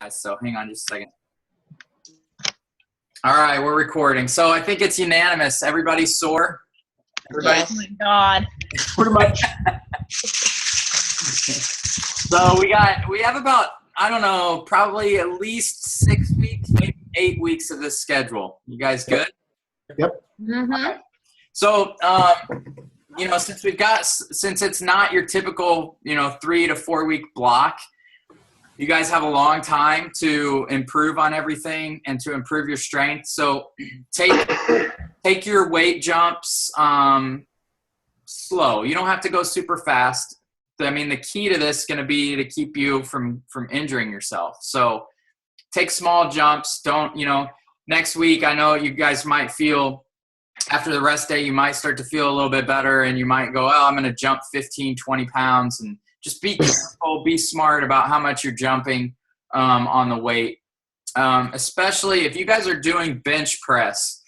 So hang on just a second. All right, we're recording. So I think it's unanimous. Everybody's sore? Everybody? Oh my God. Pretty much. So we have about, I don't know, probably at least 6 weeks, maybe 8 weeks of this schedule. You guys good? Yep. Mm-hmm. Okay. So, since it's not your typical, 3 to 4 week block, you guys have a long time to improve on everything and to improve your strength. So take your weight jumps slow. You don't have to go super fast. I mean, the key to this is going to be to keep you from injuring yourself. So take small jumps. Don't, next week, I know you guys might feel after the rest day, you might start to feel a little bit better and you might go, I'm going to jump 15, 20 pounds and just be careful, be smart about how much you're jumping on the weight. Especially if you guys are doing bench press,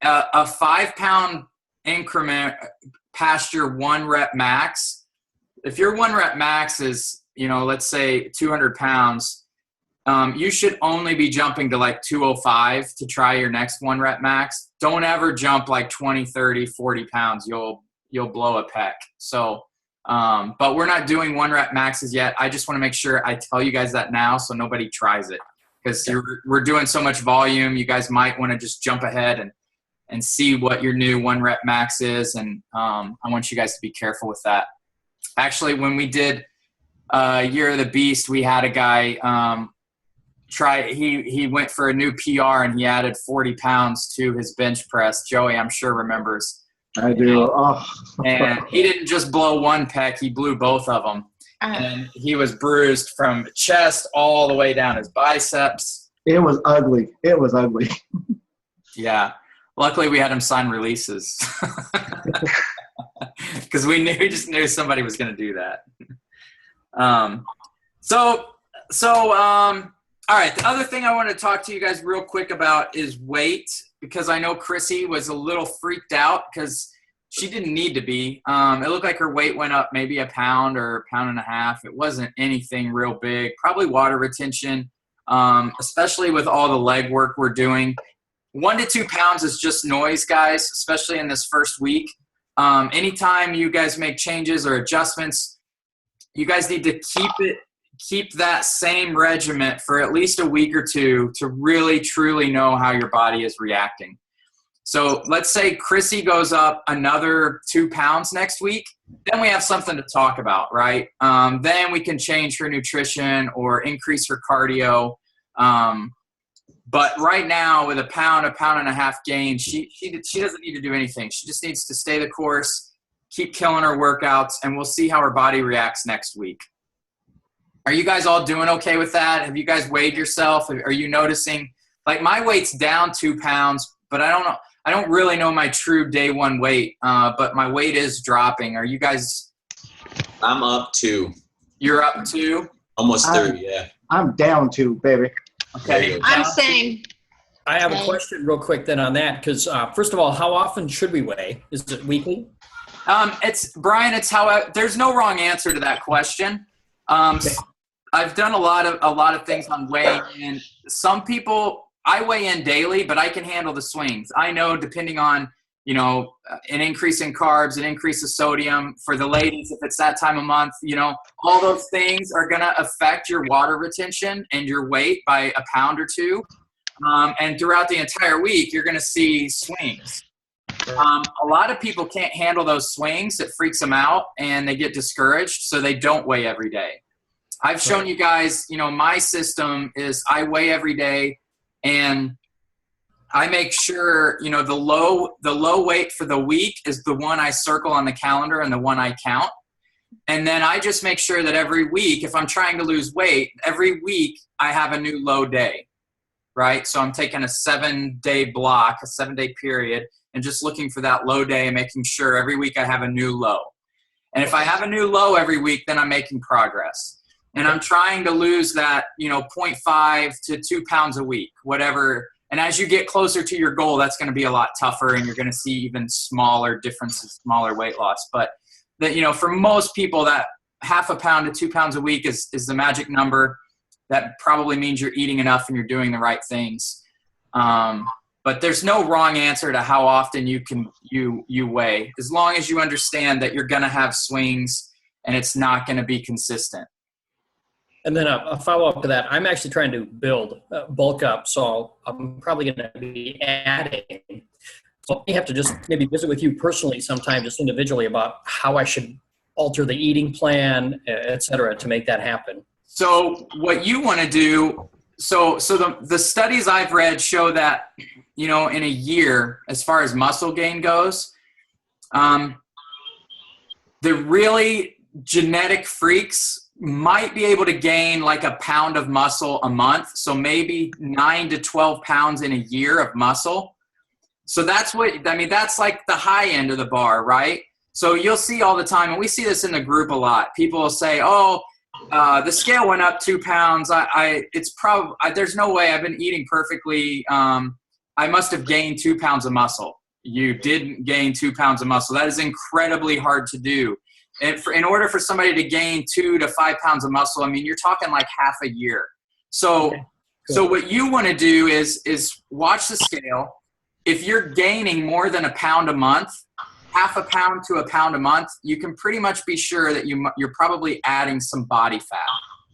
a 5 pound increment past your 1 rep max. If your 1 rep max is, let's say 200 pounds, you should only be jumping to like 205 to try your next 1 rep max. Don't ever jump like 20, 30, 40 pounds. You'll blow a pec. So, but we're not doing 1 rep maxes yet. I just want to make sure I tell you guys that now so nobody tries it because we're doing so much volume. You guys might want to just jump ahead and see what your new 1 rep max is. And I want you guys to be careful with that. Actually, when we did Year of the Beast, we had a guy he went for a new PR and he added 40 pounds to his bench press. Joey, I'm sure remembers. I do. And he didn't just blow 1 pec, he blew both of them. And he was bruised from chest all the way down his biceps. It was ugly. Yeah. Luckily, we had him sign releases. Because we just knew somebody was going to do that. All right. The other thing I want to talk to you guys real quick about is weight, because I know Chrissy was a little freaked out because she didn't need to be. It looked like her weight went up maybe a pound or a pound and a half. It wasn't anything real big. Probably water retention, especially with all the leg work we're doing. 1 to 2 pounds is just noise, guys, especially in this first week. Anytime you guys make changes or adjustments, you guys need to keep that same regiment for at least a week or two to really truly know how your body is reacting. So let's say Chrissy goes up another 2 pounds next week, then we have something to talk about, right? Then we can change her nutrition or increase her cardio. But right now with a pound and a half gain, she doesn't need to do anything. She just needs to stay the course, keep killing her workouts, and we'll see how her body reacts next week. Are you guys all doing okay with that? Have you guys weighed yourself? Are you noticing? Like my weight's down 2 pounds, but I don't know. I don't really know my true day 1 weight, but my weight is dropping. Are you guys? I'm up 2. You're up 2? Almost 3, yeah. I'm down 2, baby. Okay. I'm same. I have a question real quick then on that because first of all, how often should we weigh? Is it weekly? It's Brian. It's there's no wrong answer to that question. I've done a lot of things on weighing in. Some people I weigh in daily, but I can handle the swings. I know depending on an increase in carbs, an increase of sodium for the ladies, if it's that time of month, all those things are going to affect your water retention and your weight by a pound or 2. And throughout the entire week, you're going to see swings. A lot of people can't handle those swings. It freaks them out and they get discouraged. So they don't weigh every day. I've shown you guys, my system is I weigh every day and I make sure, the low weight for the week is the one I circle on the calendar and the one I count. And then I just make sure that every week, if I'm trying to lose weight, every week I have a new low day, right? So I'm taking a 7-day block, a 7-day period, and just looking for that low day and making sure every week I have a new low. And if I have a new low every week, then I'm making progress. And I'm trying to lose that, 0.5 to 2 pounds a week, whatever. And as you get closer to your goal, that's going to be a lot tougher and you're going to see even smaller differences, smaller weight loss. But that, for most people, that 0.5 pound to 2 pounds a week is the magic number. that probably means you're eating enough and you're doing the right things. But there's no wrong answer to how often you weigh, as long as you understand that you're going to have swings and it's not going to be consistent. And then a follow-up to that, I'm actually trying to bulk up, so I'm probably going to be adding. So I have to just maybe visit with you personally sometime, just individually, about how I should alter the eating plan, et cetera, to make that happen. So what you want to do, so the studies I've read show that, in a year, as far as muscle gain goes, the really genetic freaks might be able to gain like a pound of muscle a month. So maybe 9 to 12 pounds in a year of muscle. So that's that's like the high end of the bar, right? So you'll see all the time, and we see this in the group a lot. People will say, the scale went up 2 pounds. There's no way. I've been eating perfectly. I must have gained 2 pounds of muscle. You didn't gain 2 pounds of muscle. That is incredibly hard to do. And in order for somebody to gain 2 to 5 pounds of muscle, you're talking like half a year. So, Okay, cool. So what you want to do is watch the scale. If you're gaining more than a pound a month, half a pound to a pound a month, you can pretty much be sure that you're probably adding some body fat.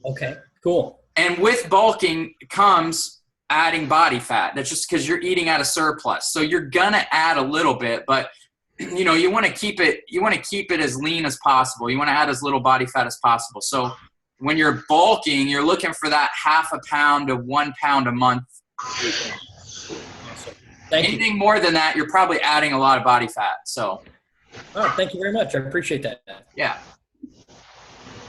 Okay, cool. And with bulking comes adding body fat. That's just because you're eating at a surplus. So you're gonna add a little bit, but you want to keep it as lean as possible. You want to add as little body fat as possible. So when you're bulking, you're looking for that half a pound to 1 pound a month. Awesome. Thank you. Anything more than that, you're probably adding a lot of body fat. So, Thank you very much. I appreciate that. yeah.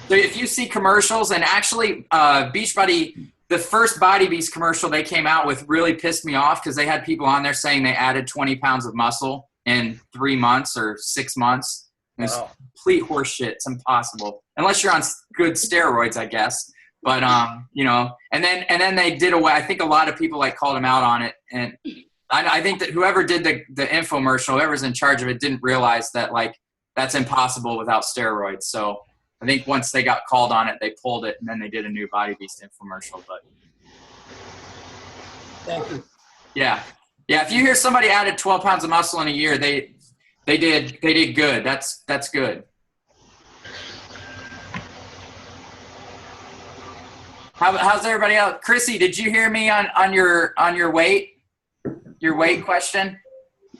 So if you see commercials, and actually Beachbody, the first Body Beast commercial they came out with really pissed me off because they had people on there saying they added 20 pounds of muscle in 3 months or 6 months. It's complete horse shit. It's impossible unless you're on good steroids, I guess. But and then they did away. I think a lot of people called them out on it, and I think that whoever did the infomercial, whoever's in charge of it, didn't realize that that's impossible without steroids. So I think once they got called on it, they pulled it, and then they did a new Body Beast infomercial. But Thank you. yeah. If you hear somebody added 12 pounds of muscle in a year, they did good. That's good. How's everybody else? Chrissy, did you hear me on your weight question?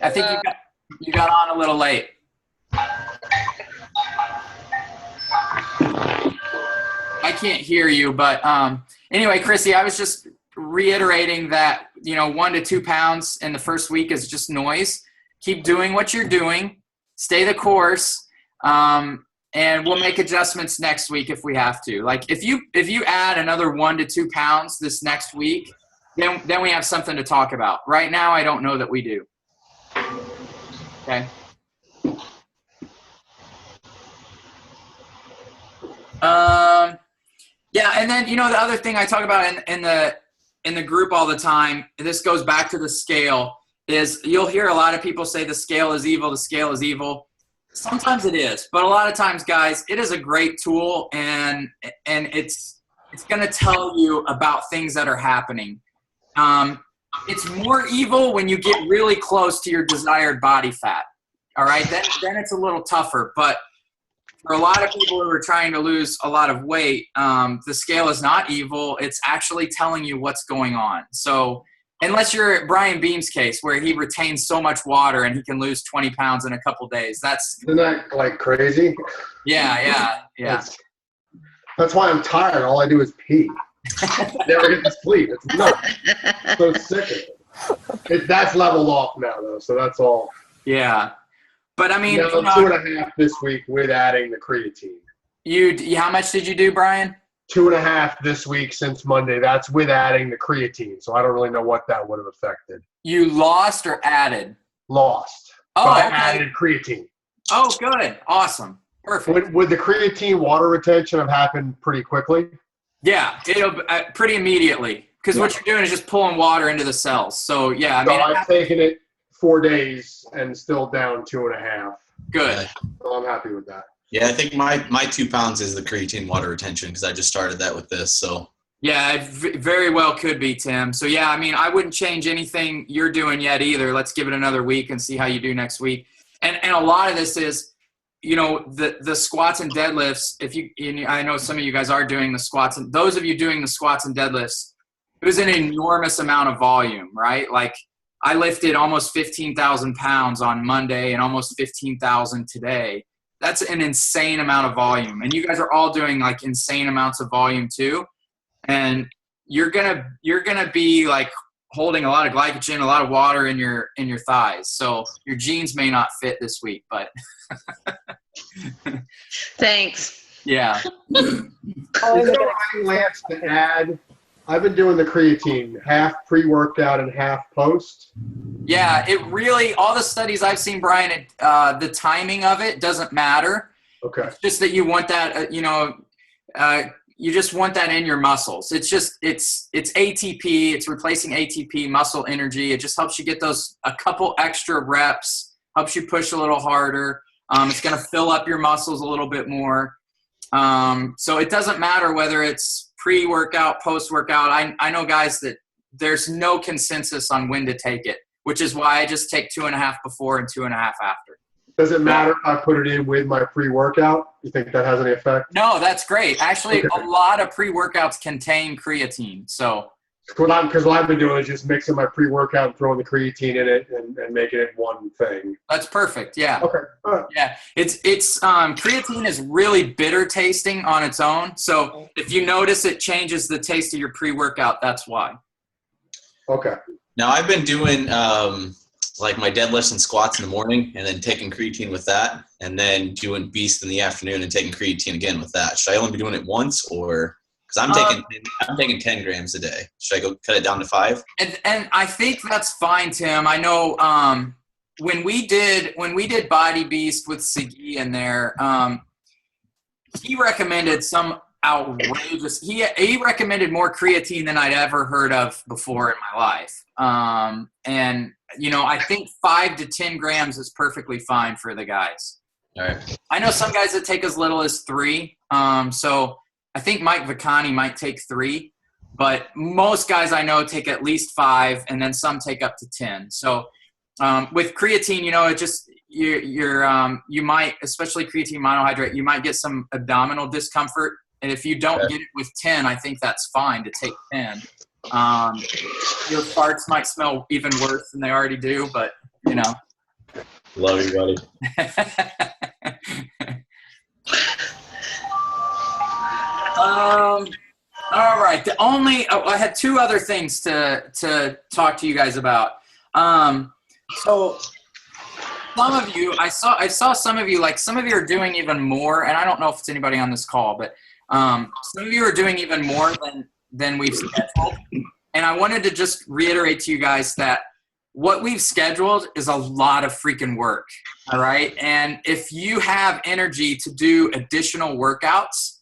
I think you got on a little late. I can't hear you, but anyway, Chrissy, I was just reiterating that 1 to 2 pounds in the first week is just noise. Keep doing what you're doing, stay the course, and we'll make adjustments next week if we have to. If you add another 1 to 2 pounds this next week, then we have something to talk about. Right now, I don't know that we do. Okay. Yeah, and then the other thing I talk about in the group all the time, and this goes back to the scale, is you'll hear a lot of people say the scale is evil, the scale is evil. Sometimes it is, but a lot of times, guys, it is a great tool, and it's going to tell you about things that are happening. It's more evil when you get really close to your desired body fat. All right, then it's a little tougher, but for a lot of people who are trying to lose a lot of weight, the scale is not evil. It's actually telling you what's going on. So unless you're at Brian Beam's case where he retains so much water and he can lose 20 pounds in a couple days, Isn't that crazy? Yeah. That's why I'm tired. All I do is pee. Never get to sleep. It's nuts. So sick. That's leveled off now, though, so that's all. Yeah. But I mean, 2.5 this week with adding the creatine. How much did you do, Brian? 2.5 this week since Monday. That's with adding the creatine. So I don't really know what that would have affected. You lost or added? Lost. Oh, but I okay. added creatine. Oh, good. Awesome. Perfect. Would the creatine water retention have happened pretty quickly? Yeah, it'll pretty immediately, because what you're doing is just pulling water into the cells. So yeah, I've taken it 4 days and still down 2.5. Good. So I'm happy with that. Yeah, I think my 2 pounds is the creatine water retention because I just started that with this. So Yeah, it very well could be, Tim. So yeah, I mean, I wouldn't change anything you're doing yet either. Let's give it another week and see how you do next week. And a lot of this is, the squats and deadlifts. I know some of you guys are doing the squats, and those of you doing the squats and deadlifts, it was an enormous amount of volume, right? Like I lifted almost 15,000 pounds on Monday and almost 15,000 today. That's an insane amount of volume. And you guys are all doing like insane amounts of volume too. And you're gonna be like holding a lot of glycogen, a lot of water in your thighs. So your jeans may not fit this week, but Thanks. yeah. Is there any Lance to add? I've been doing the creatine, half pre-workout and half post. Yeah, it really, all the studies I've seen, Brian, the timing of it doesn't matter. Okay. It's just that you want that, you just want that in your muscles. It's just, it's ATP, it's replacing ATP, muscle energy. It just helps you get a couple extra reps, helps you push a little harder. It's going to fill up your muscles a little bit more. So it doesn't matter whether it's pre-workout, post-workout. I know guys that there's no consensus on when to take it, which is why I just take 2.5 before and 2.5 after. Does it matter if I put it in with my pre-workout? You think that has any effect? No, that's great. Actually, Okay. a lot of pre-workouts contain creatine. So Because what I've been doing is just mixing my pre-workout and throwing the creatine in it and making it one thing. that's perfect. Yeah. Okay. All right. Yeah. It's creatine is really bitter tasting on its own. So if you notice it changes the taste of your pre-workout, that's why. Okay. Now I've been doing like my deadlifts and squats in the morning, and then taking creatine with that, and then doing beast in the afternoon and taking creatine again with that. Should I only be doing it once, or because I'm taking 10 grams a day? Should I go cut it down to 5? And I think that's fine, Tim. I know when we did Body Beast with Sagi in there, he recommended some outrageous. He recommended more creatine than I'd ever heard of before in my life. And I think 5 to 10 grams is perfectly fine for the guys. All right. I know some guys that take as little as 3. So I think Mike Vicani might take 3, but most guys I know take at least 5, and then some take up to 10. So with creatine, it just you might, especially creatine monohydrate, you might get some abdominal discomfort, and if you don't get it with 10, I think that's fine to take 10. Your farts might smell even worse than they already do, but Love you, buddy. All right. I had 2 other things to talk to you guys about. So some of you, I saw some of you, like some of you are doing even more, and I don't know if it's anybody on this call, but some of you are doing even more than we've scheduled. And I wanted to just reiterate to you guys that what we've scheduled is a lot of freaking work. All right. And if you have energy to do additional workouts,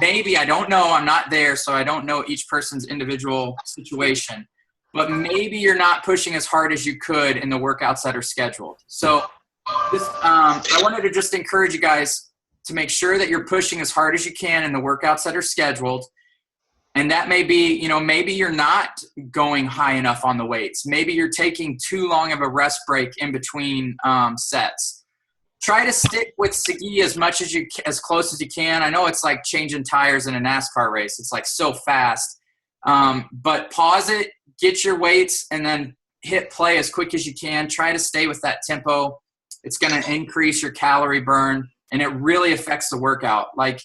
maybe, I don't know, I'm not there, so I don't know each person's individual situation, but maybe you're not pushing as hard as you could in the workouts that are scheduled. So I wanted to just encourage you guys to make sure that you're pushing as hard as you can in the workouts that are scheduled. And that may be, maybe you're not going high enough on the weights. Maybe you're taking too long of a rest break in between sets. Try to stick with Sagi as close as you can. I know it's like changing tires in a NASCAR race. It's like so fast. But pause it, get your weights, and then hit play as quick as you can. Try to stay with that tempo. It's going to increase your calorie burn, and it really affects the workout. Like,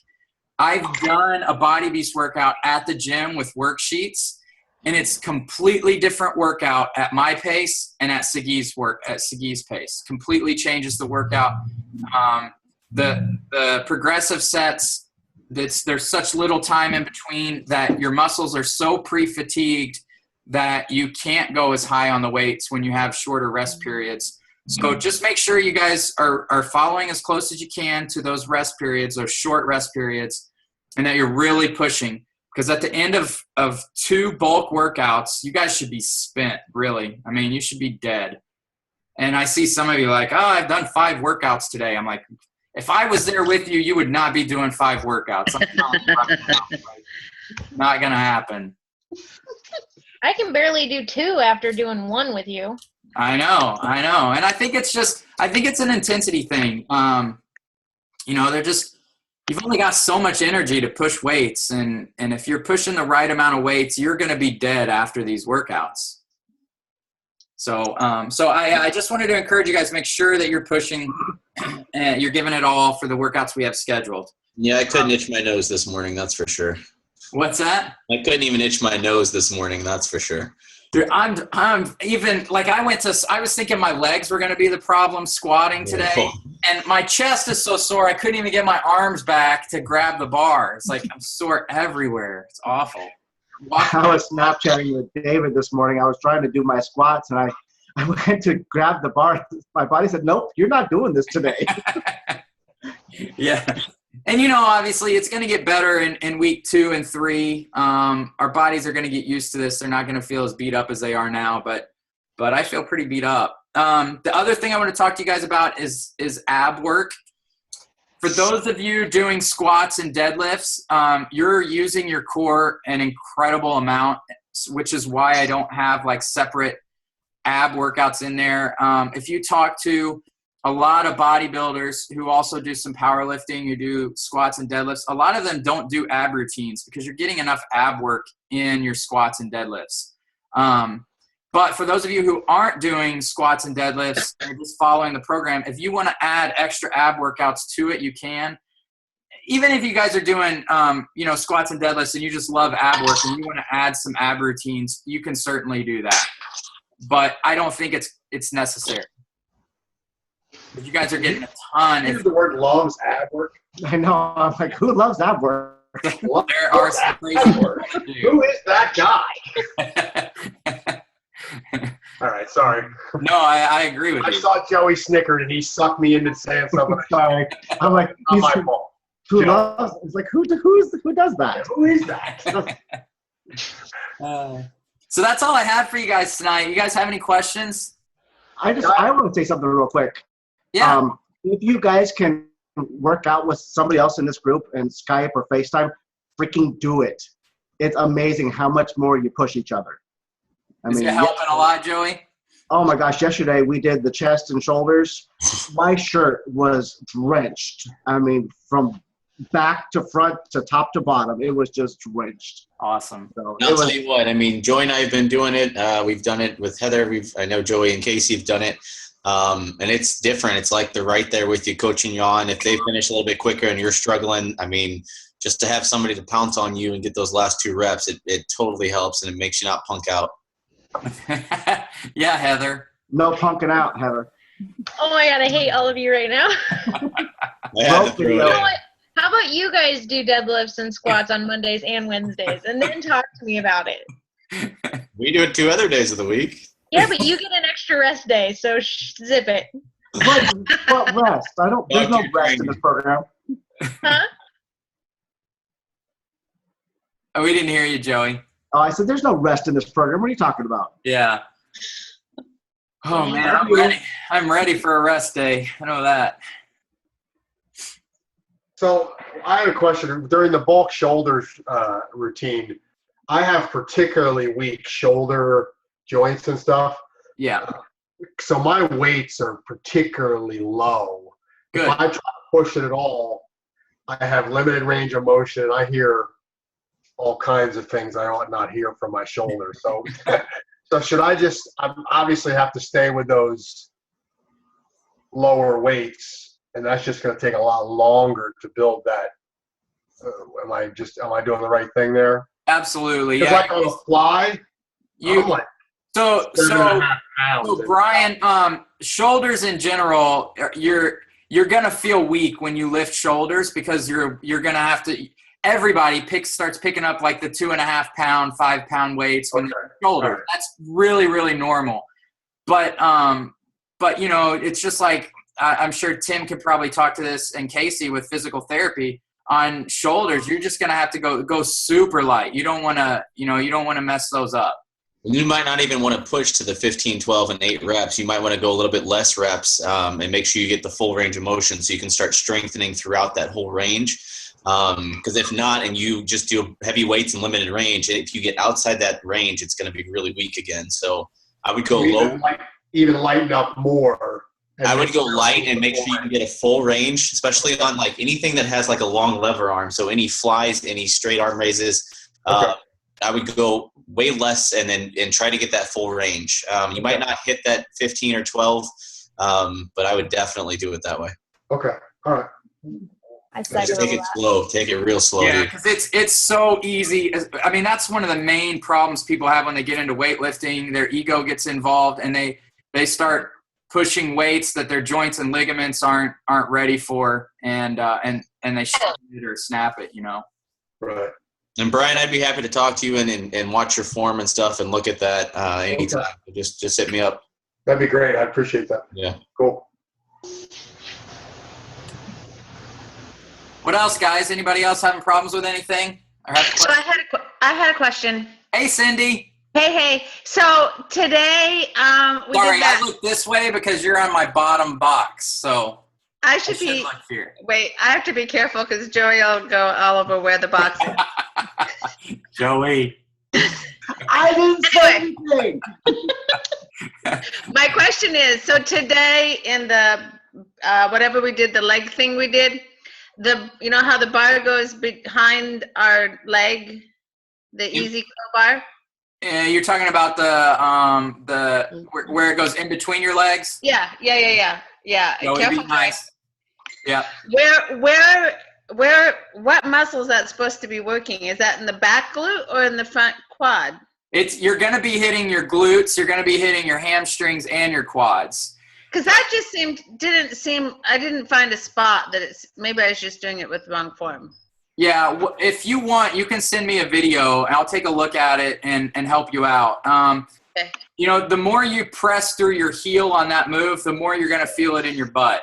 I've done a Body Beast workout at the gym with worksheets, and it's completely different workout at my pace and at Sagi's pace. Completely changes the workout. The progressive sets, there's such little time in between that your muscles are so pre-fatigued that you can't go as high on the weights when you have shorter rest periods. So just make sure you guys are following as close as you can to those rest periods, those short rest periods, and that you're really pushing. Because at the end of 2 bulk workouts, you guys should be spent, really. I mean, you should be dead. And I see some of you like, I've done 5 workouts today. I'm like, if I was there with you, you would not be doing 5 workouts. I'm telling you right now, Not gonna happen. I can barely do 2 after doing 1 with you. I know. And I think it's an intensity thing. You've only got so much energy to push weights. And if you're pushing the right amount of weights, you're going to be dead after these workouts. So I just wanted to encourage you guys to make sure that you're pushing and you're giving it all for the workouts we have scheduled. Yeah, I couldn't itch my nose this morning, that's for sure. What's that? I couldn't even itch my nose this morning, that's for sure. Dude, I'm even like I was thinking my legs were going to be the problem squatting today, and my chest is so sore I couldn't even get my arms back to grab the bar. It's like I'm sore everywhere. It's awful. I was Snapchatting with David this morning. I was trying to do my squats, and I went to grab the bar. My body said, "Nope, you're not doing this today." Yeah. And, obviously it's going to get better in week 2 and 3. Our bodies are going to get used to this. They're not going to feel as beat up as they are now, but I feel pretty beat up. The other thing I want to talk to you guys about is ab work. For those of you doing squats and deadlifts, you're using your core an incredible amount, which is why I don't have like separate ab workouts in there. If you talk to a lot of bodybuilders who also do some powerlifting, who do squats and deadlifts, a lot of them don't do ab routines because you're getting enough ab work in your squats and deadlifts. But for those of you who aren't doing squats and deadlifts and just following the program, if you want to add extra ab workouts to it, you can. Even if you guys are doing, squats and deadlifts and you just love ab work and you want to add some ab routines, you can certainly do that. But I don't think it's necessary. But you guys are getting a ton. Use the word loves ab work. I know. I'm like, who loves ab work? There are some crazy work to do. Who is that guy? All right, sorry. No, I agree with I you. saw Joey snickered and he sucked me into saying something. Sorry. I'm like, Not my fault. who Joe. loves? It's like, who does that? Who is that? So that's all I have for you guys tonight. You guys have any questions? I want to say something real quick. Yeah. If you guys can work out with somebody else in this group and Skype or FaceTime, freaking do it. It's amazing how much more you push each other. Is it helping a lot, Joey? Oh my gosh, yesterday we did the chest and shoulders. My shirt was drenched. I mean, from back to front to top to bottom, it was just drenched. Awesome. So I'll tell you what, Joey and I have been doing it. We've done it with Heather. I know Joey and Casey have done it. And it's different. It's like they're right there with you, coaching you on. If they finish a little bit quicker and you're struggling, just to have somebody to pounce on you and get those last 2 reps, it totally helps and it makes you not punk out. Yeah, Heather. no punking out, Heather. Oh my God, I hate all of you right now. I had to throw it You know in. what? How about you guys do deadlifts and squats on Mondays and Wednesdays and then talk to me about it? We do it 2 other days of the week. Yeah, but you get an extra rest day, so zip it. What rest? There's no rest in this program. Huh? Oh, we didn't hear you, Joey. Oh, I said there's no rest in this program. What are you talking about? Yeah. Oh man, I'm ready. I'm ready for a rest day. I know that. So I have a question. During the bulk shoulders routine, I have particularly weak shoulder joints and stuff. Yeah. So my weights are particularly low. Good. If I try to push it at all, I have limited range of motion, and I hear all kinds of things I ought not hear from my shoulder. So, so should I obviously have to stay with those lower weights, and that's just going to take a lot longer to build that. Am I doing the right thing there? Absolutely. It's Yeah. like on the fly. I'm like So 7.5 pounds. So Brian, shoulders in general, you're gonna feel weak when you lift shoulders because you're gonna have to. Everybody starts picking up like the 2.5 pound, 5 pound weights when they're shoulders. Right. That's really, really normal. But it's just like I'm sure Tim could probably talk to this, and Casey with physical therapy on shoulders. You're just gonna have to go super light. You don't want to mess those up. You might not even want to push to the 15, 12, and 8 reps. You might want to go a little bit less reps and make sure you get the full range of motion so you can start strengthening throughout that whole range. Because if not, and you just do heavy weights and limited range, if you get outside that range, it's going to be really weak again. So I would go low. Even lighten up more. I would go light and make sure you can get a full range, especially on like anything that has like a long lever arm. So any flies, any straight arm raises, Okay. I would go way less and try to get that full range. You might not hit that 15 or 12, but I would definitely do it that way. Okay. All right. I Just cycle take a it lot. slow. Take it real slow. Yeah, Dude. because it's so easy. I mean, that's one of the main problems people have when they get into weightlifting. Their ego gets involved, and they start pushing weights that their joints and ligaments aren't ready for, and they shut it or snap it. Right. And Brian, I'd be happy to talk to you and watch your form and stuff and look at that anytime. Just hit me up. That'd be great. I appreciate that. Yeah. Cool. What else, guys? Anybody else having problems with anything? Or have So I had a question. Hey, Cindy. Hey. So today, we Sorry, did that. I look this way because you're on my bottom box, so I I should should be. look here. Wait, I have to be careful because Joey will go all over where the box is. Joey. I didn't say anything. My question is, so today in the whatever we did, the leg thing we did, you know how the bar goes behind our leg, the You- easy curl bar? You're talking about the where it goes in between your legs. Yeah. That would be Careful, nice. Yeah. what muscle is that supposed to be working? Is that in the back glute or in the front quad? You're going to be hitting your glutes. You're going to be hitting your hamstrings and your quads. Because that just I didn't find a spot that maybe I was just doing it with the wrong form. Yeah, if you want, you can send me a video, and I'll take a look at it and help you out. Okay. The more you press through your heel on that move, the more you're going to feel it in your butt.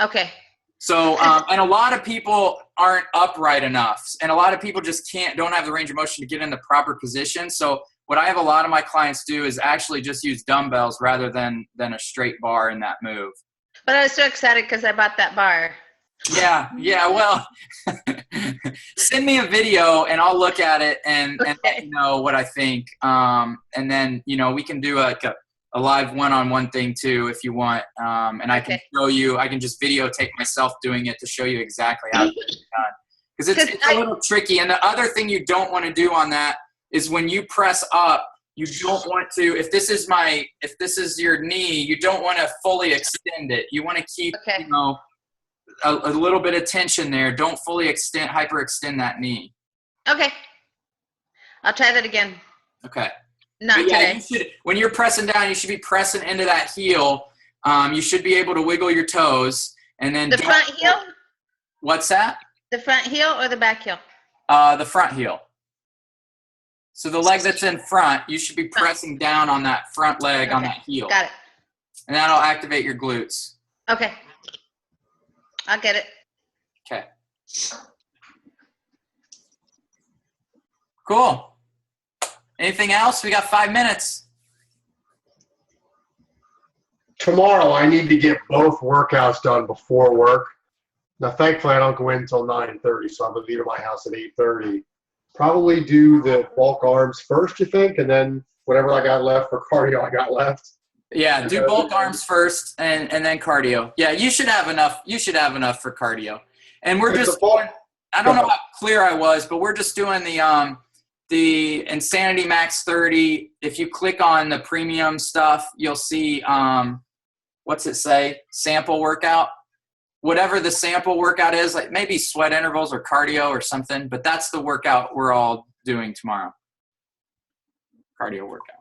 Okay. So, and a lot of people aren't upright enough, and a lot of people just don't have the range of motion to get in the proper position. So what I have a lot of my clients do is actually just use dumbbells rather than a straight bar in that move. But I was so excited because I bought that bar. Yeah. Well, send me a video and I'll look at it and let you know what I think. And then, we can do a live one-on-one thing too if you want. And I can show you, I can just videotape myself doing it to show you exactly how to get it done. Because it's a little tricky. And the other thing you don't want to do on that is when you press up, you don't want to, if this is your knee, you don't want to fully extend it. You want to keep, a little bit of tension there. Don't fully hyperextend that knee. Okay. I'll try that again. Okay. Not today. When you're pressing down, you should be pressing into that heel. You should be able to wiggle your toes. And then The front heel? What's that? The front heel or the back heel? The front heel. So the leg that's in front, you should be pressing down on that front leg on that heel. Got it. And that'll activate your glutes. Okay. I'll get it. Okay. Cool. Anything else? We got 5 minutes. Tomorrow, I need to get both workouts done before work. Now, thankfully, I don't go in until 9:30, so I'm going to leave my house at 8:30. Probably do the bulk arms first, you think, and then whatever I got left for cardio, I got left. Yeah, do bulk arms first and then cardio. Yeah, you should have enough. You should have enough for cardio. And we're just doing, I don't know how clear I was, but we're just doing the Insanity Max 30. If you click on the premium stuff, you'll see what's it say? Sample workout. Whatever the sample workout is, like maybe sweat intervals or cardio or something, but that's the workout we're all doing tomorrow. Cardio workout.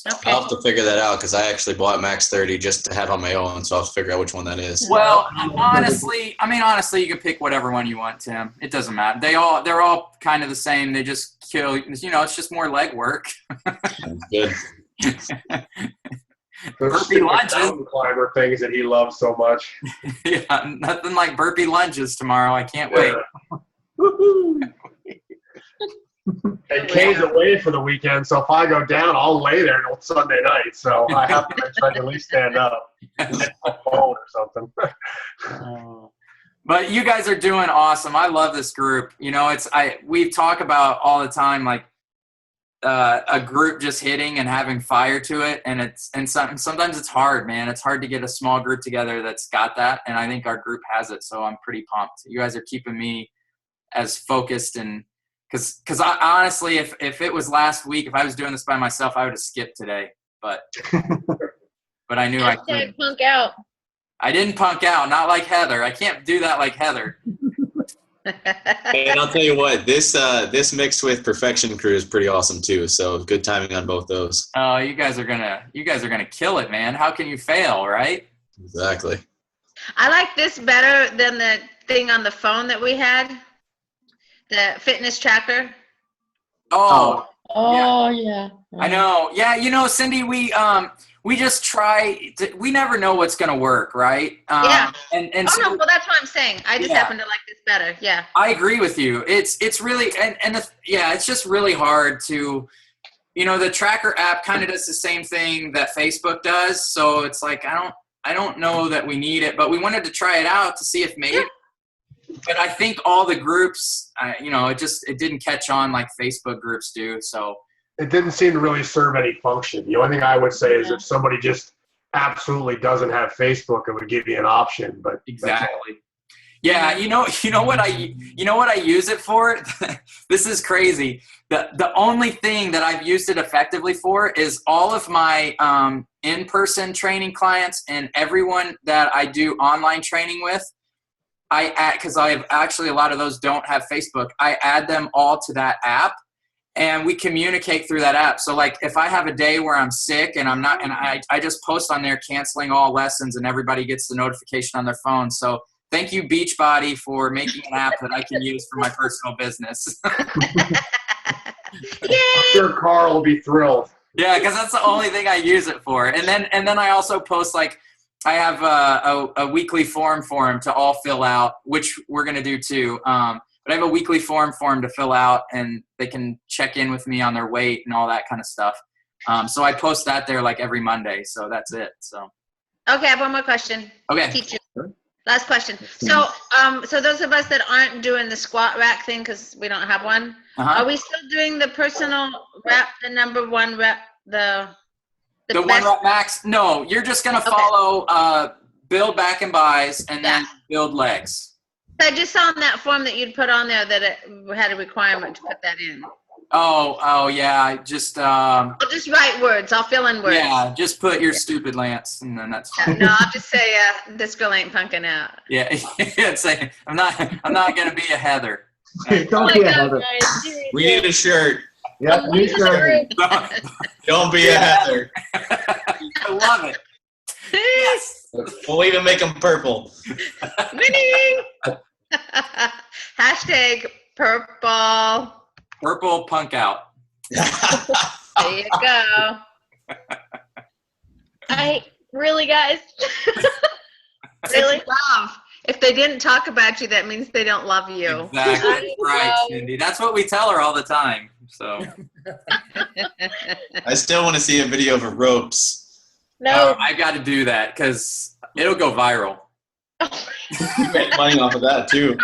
Okay. I'll have to figure that out because I actually bought Max 30 just to have on my own, so I'll figure out which one that is. Well, honestly, you can pick whatever one you want, Tim. It doesn't matter. They're all kind of the same. They just kill, it's just more leg work. Sounds good. Burpee lunges. Mountain climber things that he loves so much. Yeah, nothing like burpee lunges tomorrow. I can't wait. And Kane's away for the weekend, so if I go down, I'll lay there until Sunday night. So I have to make sure I can at least stand up, get my phone or something. But you guys are doing awesome. I love this group. You know, we talk about all the time, like a group just hitting and having fire to it. And sometimes it's hard, man. It's hard to get a small group together that's got that. And I think our group has it. So I'm pretty pumped. You guys are keeping me as focused, and cause I honestly, if it was last week, if I was doing this by myself, I would have skipped today, but I knew I couldn't. Punk out. I didn't punk out, not like Heather. I can't do that like Heather. And I'll tell you what, this mixed with Perfection Crew is pretty awesome too. So good timing on both those. Oh, you guys are gonna kill it, man. How can you fail, right? Exactly. I like this better than the thing on the phone that we had, the fitness tracker. Oh, Oh, yeah. I know. Yeah, you know, Cindy, we just try. We never know what's gonna work, right? Yeah. And Oh, so, no, well, that's what I'm saying. I just Yeah. happen to like this better. Yeah. I agree with you. It's really it's just really hard to, you know, the tracker app kind of does the same thing that Facebook does. So it's like I don't know that we need it, but we wanted to try it out to see if maybe. Yeah. But I think all the groups, you know, it didn't catch on like Facebook groups do. So It didn't seem to really serve any function. The only thing I would say is if somebody just absolutely doesn't have Facebook, it would give you an option. But that's all. exactly. Yeah, you know what I use it for? This is crazy. The only thing that I've used it effectively for is all of my in-person training clients and everyone that I do online training with. Because I have actually a lot of those don't have Facebook. I add them all to that app, and we communicate through that app. So like if I have a day where I'm sick and I'm not, and I just post on there canceling all lessons, and everybody gets the notification on their phone. So thank you, Beachbody, for making an app that I can use for my personal business. I'm sure Carl will be thrilled. Yeah, because that's the only thing I use it for. And then I also post, like, I have a weekly form for them to all fill out, which we're going to do too. But I have a weekly form for them to fill out, and they can check in with me on their weight and all that kind of stuff. So I post that there like every Monday. So that's it. So. Okay, I have one more question. Okay. Teacher. Last question. So, so those of us that aren't doing the squat rack thing because we don't have one, Uh-huh. are we still doing the personal rep, the number one rep, the The one best? rep max? No, you're just going to follow build back and buys and then build legs. I just saw in that form that you'd put on there that it had a requirement to put that in. Oh yeah. I just, I'll just write words. I'll fill in words. yeah, just put your stupid Lance, and then that's fine. No, I'll just say this girl ain't punking out. Yeah. It's like, I'm not going to be a Heather. Don't be a Heather. We need a shirt. Yeah, me too. Don't be a Heather. I love it. Yes. We'll even make them purple. Winning. Hashtag purple. Purple punk out. There you go. Really, guys? Really? It's love. If they didn't talk about you, that means they don't love you. Exactly. Right, know. Cindy. That's what we tell her all the time. So I still want to see a video of ropes. No. I got to do that because it'll go viral. You make money off of that too.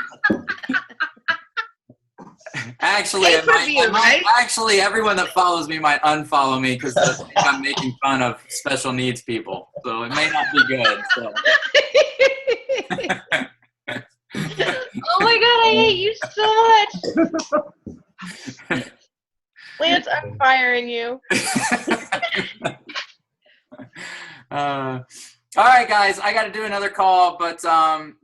Actually, Pay-per-view, right? actually, everyone that follows me might unfollow me because they think I'm making fun of special needs people. So it may not be good. So. Oh my god, I hate you so much. Lance, I'm firing you. All right, guys, I got to do another call, but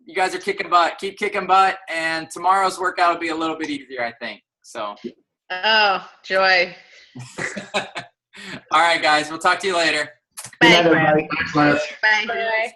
you guys are kicking butt. Keep kicking butt, and tomorrow's workout will be a little bit easier, I think. So. Oh, joy. All right, guys, we'll talk to you later. Good night, Bye. everybody. Thanks, Lance. Bye. Bye.